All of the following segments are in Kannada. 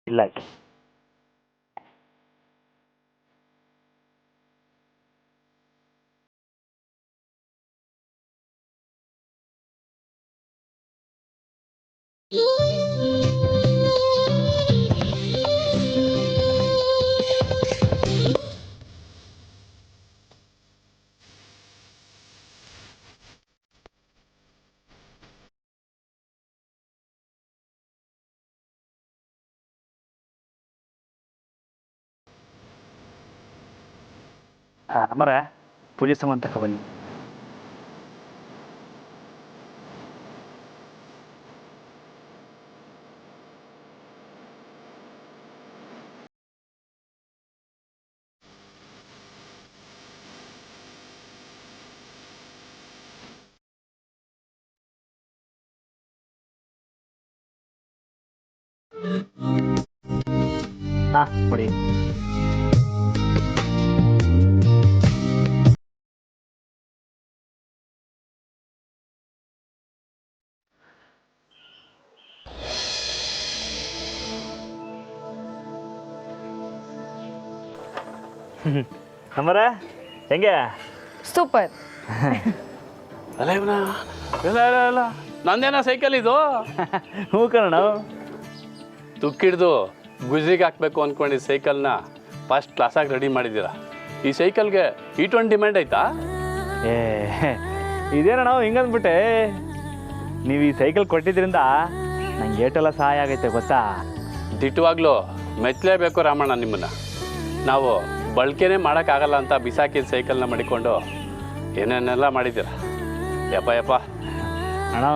ಇಲ್ಲ. ನಮ್ಮರೆ ಪೂಜೆ ಸಾಮಾನು ತಗೊ ಬನ್ನಿ. ಹಾ ಕೊಡಿ. ನಮ್ಮರೆ ಹೆಂಗೆ? ಸೂಪರ್. ಅಲ್ಲ ಇವನ ಇಲ್ಲ ಇಲ್ಲ ಇಲ್ಲ ನಂದೇನ ಸೈಕಲ್ ಇದು. ಹ್ಞೂ ಕಣ. ತುಕ್ಕಿಡ್ದು ಗುಜ್ರಿಗೆ ಹಾಕ್ಬೇಕು ಅಂದ್ಕೊಂಡು ಈ ಸೈಕಲ್ನ ಫಸ್ಟ್ ಕ್ಲಾಸಾಗಿ ರೆಡಿ ಮಾಡಿದ್ದೀರಾ. ಈ ಸೈಕಲ್ಗೆ E20 ಡಿಮ್ಯಾಂಡ್ ಆಯ್ತಾ? ಏ ಇದೇನ ನಾವು ಹಿಂಗಂದ್ಬಿಟ್ಟೆ. ನೀವು ಈ ಸೈಕಲ್ ಕೊಟ್ಟಿದ್ರಿಂದ ನಂಗೆ ಏಟೆಲ್ಲ ಸಹಾಯ ಆಗೈತೆ ಗೊತ್ತಾ? ದಿಟ್ಟವಾಗ್ಲೂ ಮೆಚ್ಚಲೇಬೇಕು ರಾಮಣ್ಣ ನಿಮ್ಮನ್ನು. ನಾವು ಬಳಕೆನೇ ಮಾಡೋಕ್ಕಾಗಲ್ಲ ಅಂತ ಬಿಸಾಕಿದ ಸೈಕಲ್ನ ಮಡಿಕೊಂಡು ಏನೇನೆಲ್ಲ ಮಾಡಿದ್ದೀರ. ಯಪ್ಪ ಯಪ್ಪ ಅಣ್ಣ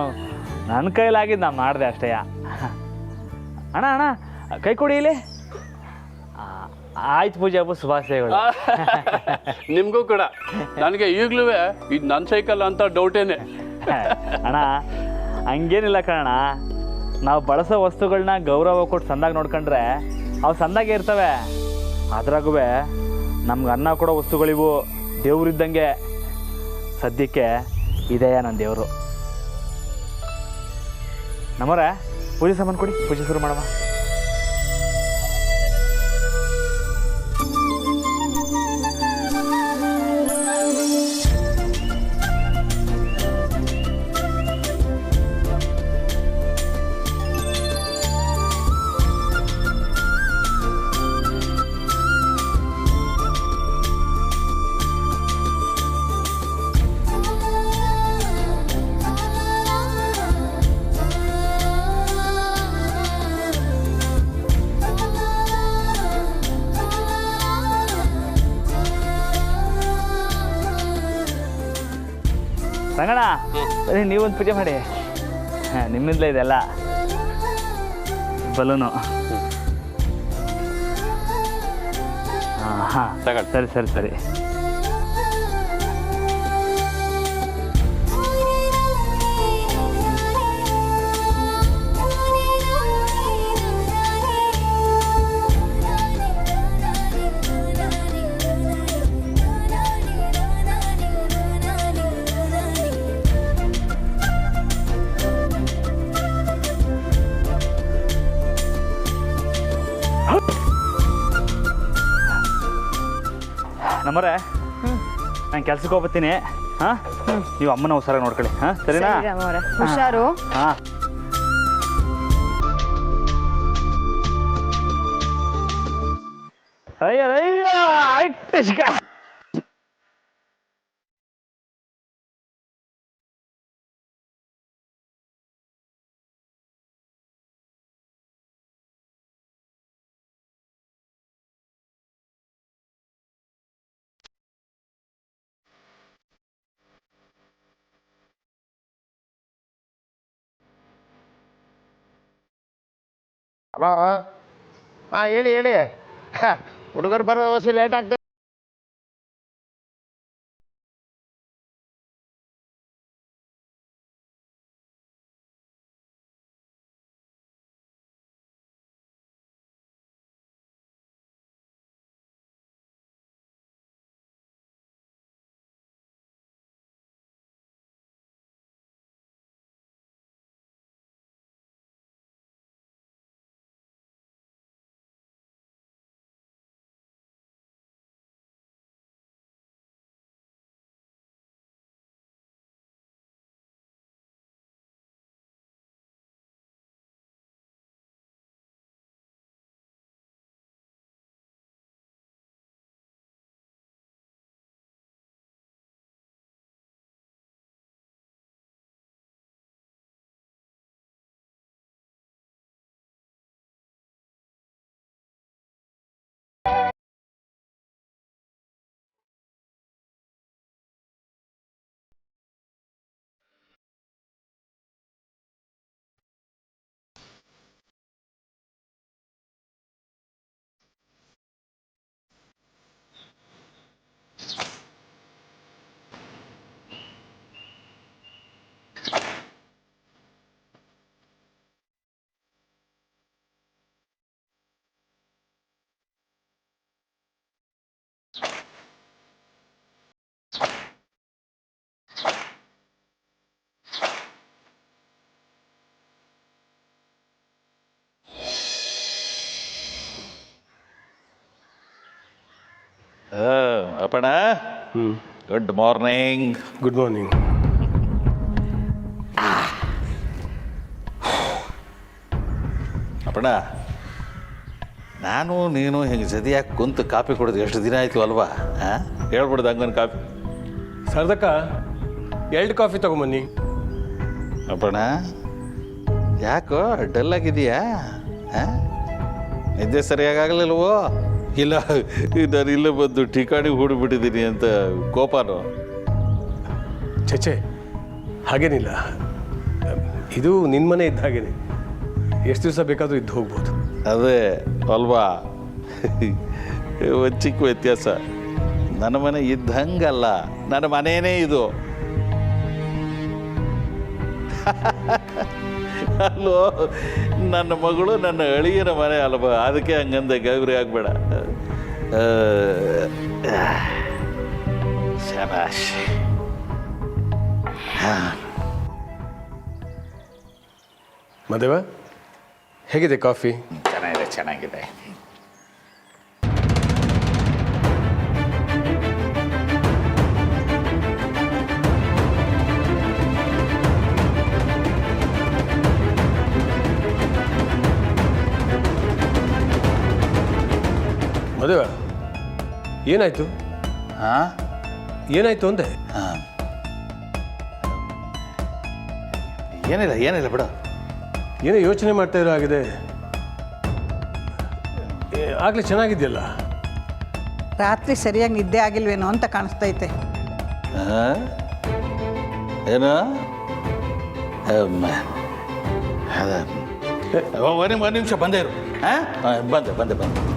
ನನ್ನ ಕೈಲಾಗಿದ್ದು ನಾ ಮಾಡಿದೆ ಅಷ್ಟೇ. ಅಣ್ಣ ಅಣ್ಣ ಕೈ ಕೊಡಿ ಇಲ್ಲಿ. ಆಯ್ತು ಪೂಜೆ ಹಬ್ಬ ಶುಭಾಶಯಗಳು. ನಿಮಗೂ ಕೂಡ. ನನಗೆ ಈಗಲೂ ಇದು ನನ್ನ ಸೈಕಲ್ ಅಂತ ಡೌಟೇನೆ. ಅಣ್ಣ ಹಂಗೇನಿಲ್ಲ ಕಣಣ್ಣ. ನಾವು ಬಳಸೋ ವಸ್ತುಗಳನ್ನ ಗೌರವ ಕೊಟ್ಟು ಸಂದಾಗ ನೋಡ್ಕೊಂಡ್ರೆ ಅವು ಸಂದಾಗೆ ಇರ್ತವೆ. ಅದ್ರಾಗೂ ನಮ್ಗೆ ಅನ್ನ ಕೊಡೋ ವಸ್ತುಗಳಿವು ದೇವ್ರಿದ್ದಂಗೆ. ಸದ್ಯಕ್ಕೆ ಇದೆಯಾ ನನ್ನ ದೇವರು. ನಮ್ಮರೆ ಪೂಜೆ ಸಾಮಾನು ಕೊಡಿ, ಪೂಜೆ ಶುರು ಮಾಡಮ್ಮ. ರಂಗಣ್ಣ ನೀವೊಂದು ಪೂಜೆ ಮಾಡಿ. ಹಾಂ ನಿಮ್ಮಿಂದಲೇ ಇದೆಲ್ಲ ಬಲೂನು. ಹಾಂ ಹಾಂ ತಗೊಳ್ಳಿ. ಸರಿ ಸರಿ ಸರಿ. ನಮ್ಮರೆ ನಾನು ಕೆಲ್ಸಕ್ಕೆ ಹೋಗ್ಬತ್ತೀನಿ. ಹಾಂ ನೀವು ಅಮ್ಮನ ಹುಷಾರಾಗಿ ನೋಡ್ಕೊಳ್ಳಿ. ಹಾಂ ಸರಿನಾ? ಹುಷಾರು. ಹಾಂ ಅಯ್ಯ ಅಯ್ಯ ಆಯ್ತು. ಹಲೋ. ಹಾಂ ಹೇಳಿ ಹೇಳಿ. ಹುಡುಗರು ಬರೋ ಲೇಟ್ ಆಗ್ತದೆ. Appanna good morning. Good morning. Appanna, ನಾನು ನೀನು ಹಿಂಗೆ ಜದಿಯಾಗಿ ಕುಂತು ಕಾಫಿ ಕುಡಿದು ಎಷ್ಟು ದಿನ ಆಯಿತು ಅಲ್ವಾ? ಹಾಂ, ಹೇಳ್ಬಿಡ್ದು ಹಂಗೊಂದು ಕಾಫಿ. ಸರ್ದಕ್ಕ 2 ಕಾಫಿ ತಗೊಂಬನ್ನಿ. ಅಪ್ಪಣ, ಯಾಕೋ ಡಲ್ ಆಗಿದೆಯಾ? ಹಾಂ, ನಿದ್ದೆ ಸರಿಯಾಗಲಿಲ್ವೋ? ಇಲ್ಲ ನಾನು ಇಲ್ಲೇ ಬಂದು ಠಿಕಾಣಿಗೆ ಹೂಡಿಬಿಟ್ಟಿದ್ದೀನಿ ಅಂತ ಕೋಪನೋ? ಚೇಚೆ, ಹಾಗೇನಿಲ್ಲ. ಇದು ನಿನ್ನ ಮನೆ ಇದ್ದ ಹಾಗೇನೆ, ಎಷ್ಟು ದಿವಸ ಬೇಕಾದರೂ ಇದ್ದು ಹೋಗ್ಬೋದು. ಅದೇ ಅಲ್ವಾ, ಒಂದು ಚಿಕ್ಕ ವ್ಯತ್ಯಾಸ. ನನ್ನ ಮನೆ ಇದ್ದಂಗಲ್ಲ, ನನ್ನ ಮನೇನೇ ಇದು. ಅಲ್ಲೋ, ನನ್ನ ಮಗಳು ನನ್ನ ಅಳಿಯನ ಮನೆ ಅಲ್ವಾ, ಅದಕ್ಕೆ ಹಂಗಂದೆ, ಗಾಬರಿ ಆಗಬೇಡ. ಶಬಾಷ್. ಮದೇವ, ಹೇಗಿದೆ ಕಾಫಿ? ಚೆನ್ನಾಗಿದೆ, ಚೆನ್ನಾಗಿದೆ. ಮದೇವ, ಏನಾಯ್ತು? ಹಾಂ, ಏನಾಯ್ತು ಅಂದೆ? ಹಾಂ, ಏನಿಲ್ಲ ಏನಿಲ್ಲ ಬಿಡು. ಏನೋ ಯೋಚನೆ ಮಾಡ್ತಾ ಇರೋ ಆಗಿದೆ. ಆಗಲೇ ಚೆನ್ನಾಗಿದೆಯಲ್ಲ. ರಾತ್ರಿ ಸರಿಯಾಗಿ ನಿದ್ದೆ ಆಗಿಲ್ವೇನೋ ಅಂತ ಕಾಣಿಸ್ತೈತೆ. ಏನು? ಅದ ಒಂದು ನಿಮಿಷ ಬಂದೇ ಇರು. ಹಾಂ, ಬಂದೆ ಬಂದೆ ಬಂದೆ.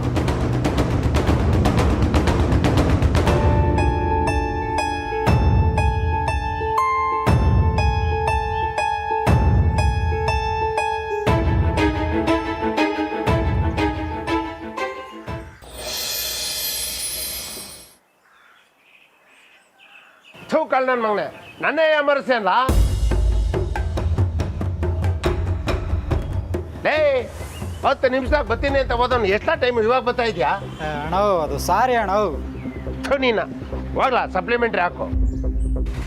ಕಳ್ ನನ್ನ ಮಗನೆ, ನನ್ನೇ ಎಮರ್ಸೆ ಅಲ್ಲ. ಲೇ, 10 ನಿಮಿಷದಾಗ ಬರ್ತೀನಿ ಅಂತ ಹೋದವನು ಎಷ್ಟ ಟೈಮ್ ಇವಾಗ ಬರ್ತಾ ಇದೆಯಾ? ಅಣ್ಣ ಅದು ಸಾರಿ ಅಣ್ಣ. ನೀನ ಹೋಗ್ಲಾ, ಸಪ್ಲಿಮೆಂಟ್ರಿ ಹಾಕು.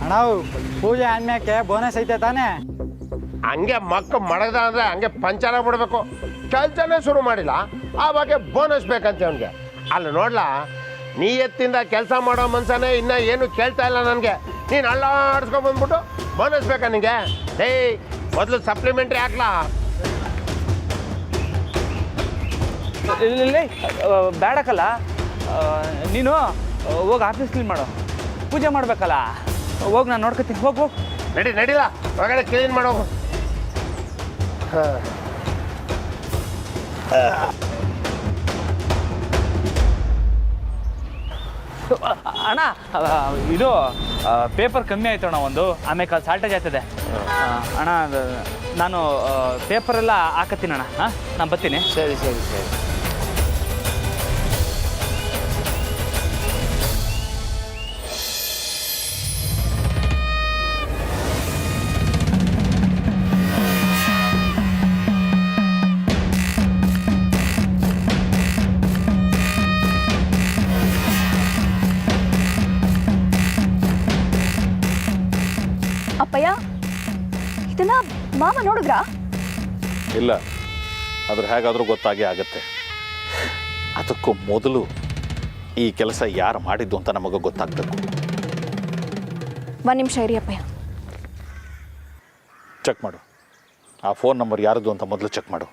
ಅಣ್ಣ ಪೂಜೆ ಆದ್ಮ್ಯಾಕೆ ಬೋನಸ್ ಐತೆ ತಾನೇ? ಹಂಗೆ ಮಕ್ಕ ಮಡಗ್ದ ಅಂದ್ರೆ ಹಂಗೆ ಪಂಚಾರ ಬಿಡ್ಬೇಕು. ಕೆಲಸನೇ ಶುರು ಮಾಡಿಲ್ಲ, ಆವಾಗ ಬೋನಸ್ ಬೇಕಂತ ಅವನಿಗೆ. ಅಲ್ಲ ನೋಡ್ಲಾ, ನೀ ಎತ್ತಿಂದ ಕೆಲಸ ಮಾಡೋ ಮನ್ಸನೇ ಇನ್ನ ಏನು ಕೇಳ್ತಾ ಇಲ್ಲ ನನಗೆ. ನೀನು ಅಲ್ಲಾಡಿಸ್ಕೊಂಡ್ ಬಂದ್ಬಿಟ್ಟು ಬೋನಸ್ ಬೇಕಾ ನಿಂಗೆ? ಏಯ್, ಮೊದಲು ಸಪ್ಲಿಮೆಂಟ್ರಿ ಹಾಕ್ಲಾ? ಇಲ್ಲ ಬೇಡಕ್ಕಲ್ಲ, ನೀನು ಹೋಗಿ ಆಫೀಸ್ ಕ್ಲೀನ್ ಮಾಡು, ಪೂಜೆ ಮಾಡಬೇಕಲ್ಲ. ಹೋಗಿ ನಾನು ನೋಡ್ಕೊತೀನಿ. ಹೋಗು ಹೋಗು. ನಡಿಲ್ಲ, ಹೊರಗಡೆ ಕ್ಲೀನ್ ಮಾಡೋ. ಅಣ್ಣ, ಇದು ಪೇಪರ್ ಕಮ್ಮಿ ಆಯ್ತು ಅಣ್ಣ ಒಂದು, ಆಮೇಲೆ ಅದು ಶಾರ್ಟೇಜ್ ಆಗ್ತದೆ ಅಣ್ಣ. ನಾನು ಪೇಪರೆಲ್ಲ ಹಾಕತ್ತೀನಿ ಅಣ್ಣ. ಹಾಂ, ನಾನು ಬರ್ತೀನಿ. ಸರಿ ಸರಿ ಸರಿ. ಅಪ್ಪಯ್ಯ, ಇದನ್ನ ಮಾಮ ನೋಡಿದ್ರಾ? ಇಲ್ಲ, ಅದ್ರ ಹೇಗಾದರೂ ಗೊತ್ತಾಗೇ ಆಗುತ್ತೆ. ಅದಕ್ಕೂ ಮೊದಲು ಈ ಕೆಲಸ ಯಾರು ಮಾಡಿದ್ದು ಅಂತ ನಮಗೆ ಗೊತ್ತಾಗಬೇಕು. 1 ನಿಮಿಷ ಇರಿ ಅಪ್ಪಯ್ಯ. ಚೆಕ್ ಮಾಡು, ಆ ಫೋನ್ ನಂಬರ್ ಯಾರದು ಅಂತ ಮೊದಲು ಚೆಕ್ ಮಾಡು.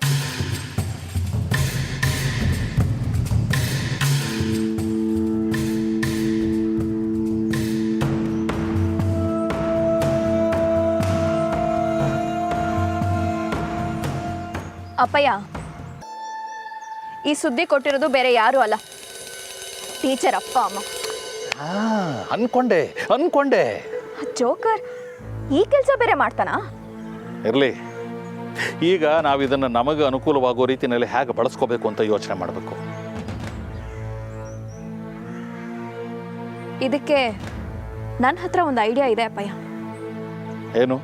ಅಪ್ಪಯ್ಯ, ಈ ಸುದ್ದಿ ಕೊಟ್ಟಿರೋದು ಬೇರೆ ಯಾರು ಅಲ್ಲ, ಟೀಚರ್ ಅಪ್ಪ ಅಮ್ಮ. ಅನ್ಕೊಂಡೆ. ಜೋಕರ್ ಈ ಕೆಲಸ ಬೇರೆ ಮಾಡ್ತಾನಾ? ಇರಲಿ, ಈಗ ನಾವು ಇದನ್ನು ನಮಗೆ ಅನುಕೂಲವಾಗೋ ರೀತಿಯಲ್ಲಿ ಹೇಗೆ ಬಳಸ್ಕೋಬೇಕು ಅಂತ ಯೋಚನೆ ಮಾಡಬೇಕು. ಇದಕ್ಕೆ ನನ್ನ ಹತ್ರ ಒಂದು ಐಡಿಯಾ ಇದೆ ಅಪ್ಪಯ್ಯ. ಏನು?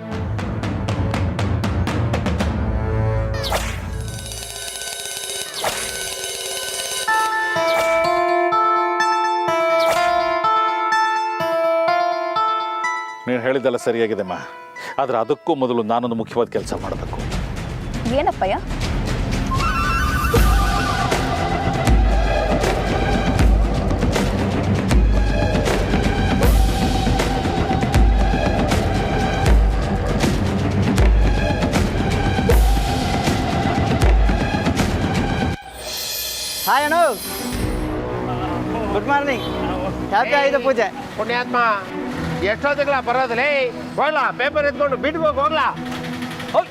ಹೇಳಿದ್ದೆಲ್ಲ ಸರಿಯಾಗಿದೆಮ್ಮ, ಆದರೆ ಅದಕ್ಕೂ ಮೊದಲು ನಾನೊಂದು ಮುಖ್ಯವಾದ ಕೆಲಸ ಮಾಡಬೇಕು. ಏನಪ್ಪಯ್ಯ? ಹಾಯ್ ಅಣ್ಣ, ಗುಡ್ ಮಾರ್ನಿಂಗ್. ಹ್ಯಾಪಿ ಆಗಿದೆ ಪೂಜೆ. ಪುಣ್ಯಾತ್ಮ ಎಷ್ಟೊತ್ತಿಗ್ಲ ಬರೋದಿಲ್ಲ? ಹೋಗ್ಲಾ ಪೇಪರ್ ಎತ್ಕೊಂಡು ಬಿಟ್ಗೆ ಹೋಗ್ಲಾ? ಹೋಗ್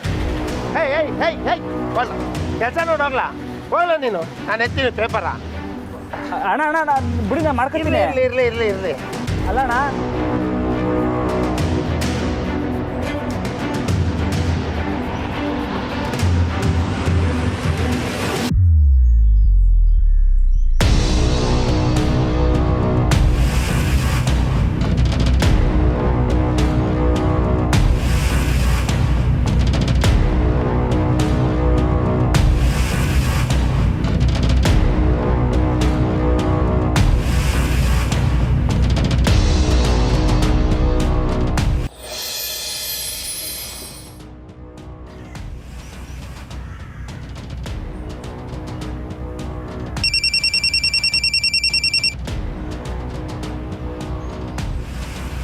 ಹೇ ಹೇ ಹೇ ಹೇ ಹೋಗ್ಲಾ, ಕೆಲಸ ನೋಡಿ ಹೋಗ್ಲಾ? ಹೋಗ್ಲಾ ನೀನು, ನಾನು ಎತ್ತೀನಿ ಪೇಪರ. ಅಣ್ಣ ಅಣ್ಣ ನಾನು ಬಿಡಿ, ನಾನು ಮಾಡ್ಕೊತೀನಿ. ಇರ್ಲಿ ಇರ್ಲಿ ಇರ್ಲಿ ಇರ್ಲಿ. ಅಲ್ಲ ಅಣ್ಣ,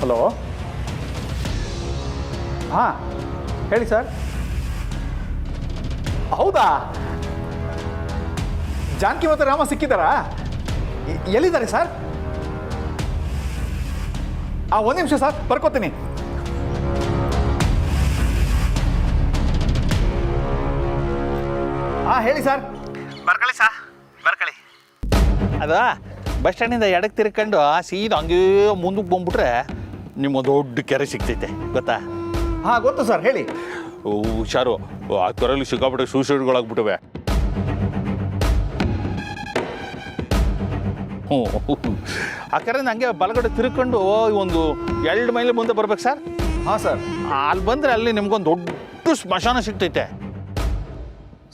ಹಲೋ, ಹಾಂ ಹೇಳಿ ಸರ್. ಹೌದಾ, ಜಾನಕಿ ಮತ್ತು ರಾಮ ಸಿಕ್ಕಿದ್ದಾರಾ? ಎಲ್ಲಿದ್ದಾರೆ ಸರ್? ಒಂದು ನಿಮಿಷ ಸರ್, ಬರ್ಕೋತೀನಿ. ಹಾಂ ಹೇಳಿ ಸರ್. ಬರ್ಕೊಳ್ಳಿ ಸರ್, ಬರ್ಕೊಳ್ಳಿ. ಅದ ಬಸ್ ಸ್ಟ್ಯಾಂಡಿಂದ ಎಡಕ್ಕೆ ತಿರ್ಕೊಂಡು ಸೀದಾ ಹಂಗೇ ಮುಂದಕ್ಕೆ ಬಂದ್ಬಿಟ್ರೆ ನಿಮ್ಮ ದೊಡ್ಡ ಕೆರೆ ಸಿಗ್ತೈತೆ, ಗೊತ್ತಾ? ಹಾಂ ಗೊತ್ತು ಸರ್, ಹೇಳಿ. ಹುಷಾರು, ಆ ಕೆರೆಯಲ್ಲಿ ಸಿಕ್ಕಾಬಿಟ್ಟೆ ಸೂಸೈಡ್ಗಳಾಗ್ಬಿಟ್ಟವೆ. ಹ್ಞೂ, ಆ ಕೆರೆಯಿಂದ ಹಂಗೆ ಬಲಗಡೆ ತಿರ್ಕೊಂಡು ಒಂದು 2 ಮೈಲಿ ಮುಂದೆ ಬರ್ಬೇಕು ಸರ್. ಹಾಂ ಸರ್. ಅಲ್ಲಿ ಬಂದರೆ ಅಲ್ಲಿ ನಿಮ್ಗೊಂದು ದೊಡ್ಡ ಸ್ಮಶಾನ ಸಿಗ್ತೈತೆ.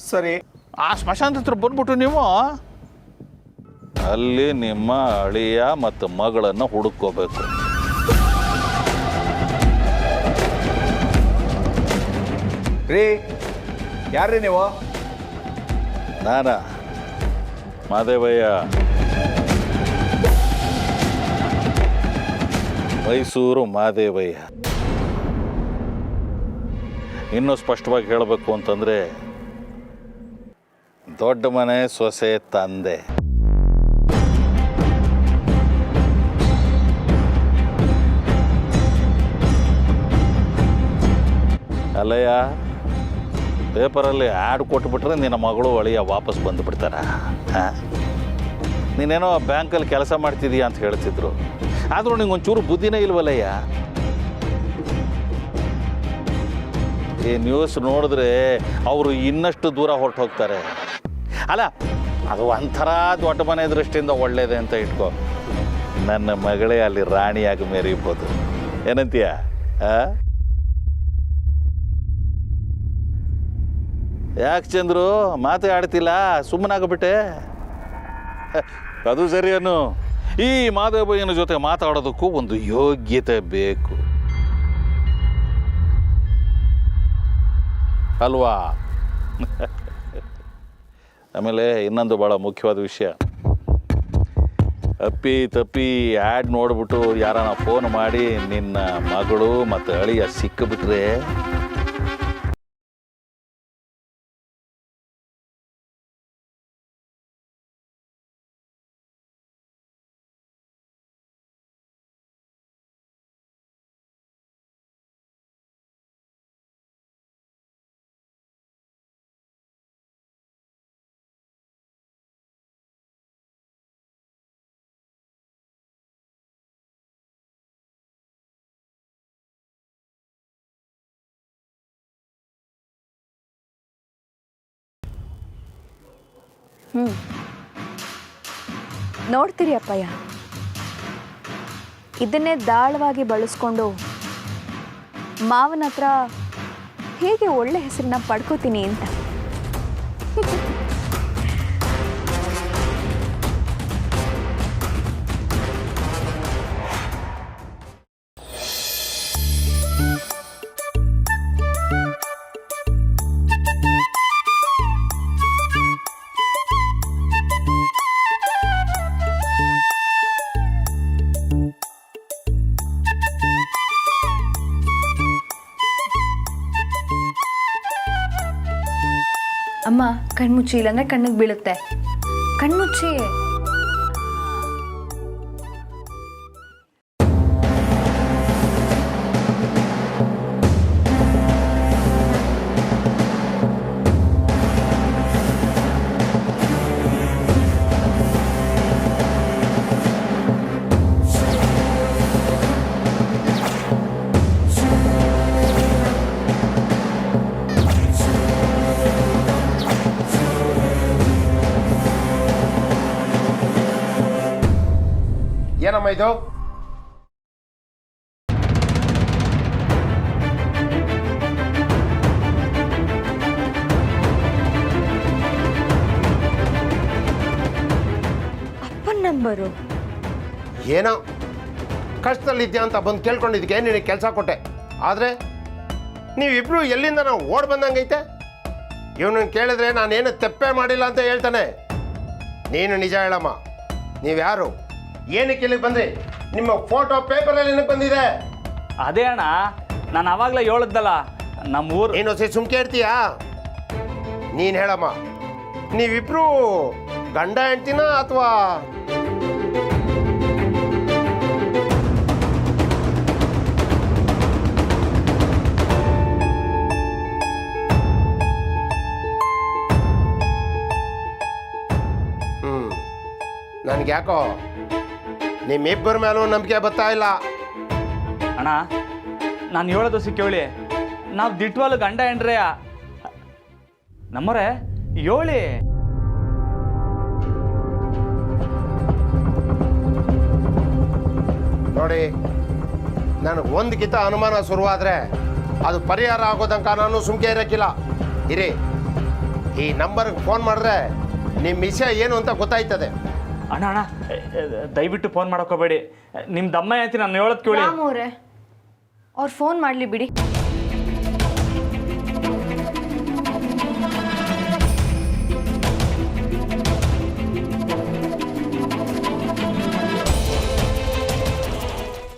ಸರಿ. ಆ ಸ್ಮಶಾನದ ಹತ್ರ ಬಂದ್ಬಿಟ್ಟು ನೀವು ಅಲ್ಲಿ ನಿಮ್ಮ ಅಳಿಯ ಮತ್ತು ಮಗಳನ್ನು ಹುಡುಕೋಬೇಕು. ರೀ, ಯಾರ್ರೀ ನೀವು? ನಾನಾ ಮಾದೇವಯ್ಯ, ಮೈಸೂರು ಮಾದೇವಯ್ಯ. ಇನ್ನೂ ಸ್ಪಷ್ಟವಾಗಿ ಹೇಳಬೇಕು ಅಂತಂದರೆ ದೊಡ್ಡ ಮನೆ ಸೊಸೆ ತಂದೆ. ಅಲ್ಲಯ್ಯ, ಪೇಪರಲ್ಲಿ ಆ್ಯಡ್ ಕೊಟ್ಬಿಟ್ರೆ ನಿನ್ನ ಮಗಳು ಅಳಿಯ ವಾಪಸ್ ಬಂದುಬಿಡ್ತಾರ. ಹಾಂ, ನೀನೇನೋ ಬ್ಯಾಂಕಲ್ಲಿ ಕೆಲಸ ಮಾಡ್ತಿದೀಯ ಅಂತ ಹೇಳ್ತಿದ್ರು, ಆದರೂ ನಿಂಗೊಂಚೂರು ಬುದ್ಧಿನೇ ಇಲ್ವಲ್ಲಯ್ಯ. ಈ ನ್ಯೂಸ್ ನೋಡಿದ್ರೆ ಅವರು ಇನ್ನಷ್ಟು ದೂರ ಹೊರಟು ಹೋಗ್ತಾರೆ. ಅಲ್ಲ, ಅದು ಒಂಥರ ದೊಡ್ಡ ಮನೆ ದೃಷ್ಟಿಯಿಂದ ಒಳ್ಳೇದೆ ಅಂತ ಇಟ್ಕೋ. ನನ್ನ ಮಗಳೇ ಅಲ್ಲಿ ರಾಣಿಯಾಗಿ ಮೆರೀಬೋದು. ಏನಂತೀಯ? ಯಾಕೆ ಚಂದ್ರು ಮಾತೇ ಆಡ್ತಿಲ್ಲ? ಸುಮ್ಮನಾಗ್ಬಿಟ್ಟೆ? ಅದು ಸರಿಯೇನು, ಈ ಮಾಧವಯ್ಯನ ಜೊತೆ ಮಾತಾಡೋದಕ್ಕೂ ಒಂದು ಯೋಗ್ಯತೆ ಬೇಕು ಅಲ್ವಾ? ಆಮೇಲೆ ಇನ್ನೊಂದು ಭಾಳ ಮುಖ್ಯವಾದ ವಿಷಯ, ಅಪ್ಪಿ ತಪ್ಪಿ ಆ್ಯಡ್ ನೋಡ್ಬಿಟ್ಟು ಯಾರನ್ನ ಫೋನ್ ಮಾಡಿ ನಿನ್ನ ಮಗಳು ಮತ್ತು ಅಳಿಯ ಸಿಕ್ಕಿಬಿಟ್ರೆ ನೋಡ್ತೀರಿ ಅಪ್ಪಯ್ಯ, ಇದನ್ನೇ ದಾಳವಾಗಿ ಬಳಸ್ಕೊಂಡು ಮಾವನ ಹತ್ರ ಹೇಗೆ ಒಳ್ಳೆ ಹೆಸರನ್ನ ಪಡ್ಕೋತೀನಿ ಅಂತ. ಅಮ್ಮ ಕಣ್ಮುಚ್ಚಿ ಇಲ್ಲಾಂದ್ರೆ ಕಣ್ಣಿಗೆ ಬೀಳುತ್ತೆ. ಕಣ್ಮುಚ್ಚಿ. ಏನಮ್ಮ ಇದು? ಅಪ್ಪನ ನಂಬರು. ಏನೋ ಕಷ್ಟದಲ್ಲಿದ್ಯಾ ಅಂತ ಬಂದು ಕೇಳ್ಕೊಂಡಿದ್ದಕ್ಕೆ ನಿನಗೆ ಕೆಲಸ ಕೊಟ್ಟೆ. ಆದರೆ ನೀವಿಬ್ರು ಎಲ್ಲಿಂದ ನಾವು ಓಡ್ ಬಂದಂಗೈತೆ. ಇವನನ್ನು ಕೇಳಿದ್ರೆ ನಾನೇನು ತೆಪ್ಪೆ ಮಾಡಿಲ್ಲ ಅಂತ ಹೇಳ್ತಾನೆ. ನೀನು ನಿಜ ಹೇಳಮ್ಮ, ನೀವ್ಯಾರು, ಏನಕ್ಕೆ ಇಲ್ಲಿಗೆ ಬಂದ್ರಿ? ನಿಮ್ಮ ಫೋಟೋ ಪೇಪರಲ್ಲಿ ಏನಕ್ಕೆ ಬಂದಿದೆ? ಅದೇ ಅಣ್ಣ, ನಾನು ಆವಾಗಲೇ ಹೇಳಿದ್ದಲ್ಲ, ನಮ್ಮ ಊರು. ನೀನು ಸುಮ್ಕೆ ಇರ್ತೀಯಾ? ನೀನು ಹೇಳಮ್ಮ, ನೀವಿಬ್ರು ಗಂಡ ಹೆಂಡ್ತಿನ ಅಥವಾ? ನನಗೆ ಯಾಕೋ ನಿಮ್ಮಿಬ್ಬರ ಮೇಲೂ ನಂಬಿಕೆ ಬರ್ತಾ ಇಲ್ಲ. ಅಣ್ಣ, ನಾನು ಹೇಳೋದು ಕೇಳಿ, ನಾವು ದಿಟ್ವಾಲು ಗಂಡ ಹೆಂಡ್ರೆಯ ನಮ್ಮರೆ ಹೇಳಿ. ನೋಡಿ, ನನಗೆ ಒಂದಕ್ಕಿಂತ ಅನುಮಾನ ಶುರುವಾದರೆ ಅದು ಪರಿಹಾರ ಆಗೋದಂಕ ನಾನು ಸುಮ್ಕೆ ಇರೋಕ್ಕಿಲ್ಲ. ಇರಿ, ಈ ನಂಬರ್ಗೆ ಫೋನ್ ಮಾಡಿದ್ರೆ ನಿಮ್ಮ ವಿಷಯ ಏನು ಅಂತ ಗೊತ್ತಾಯ್ತದೆ. ಅಣ್ಣ ಅಣ್ಣ, ದಯವಿಟ್ಟು ಫೋನ್ ಮಾಡೋಕೋಬೇಡಿ. ನಿಮ್ಮ ದಮ್ಮ ಐತಿ ನಾನು ಹೇಳೋದು ಕೇಳಿ. ಅವ್ರು ಫೋನ್ ಮಾಡಲಿ ಬಿಡಿ.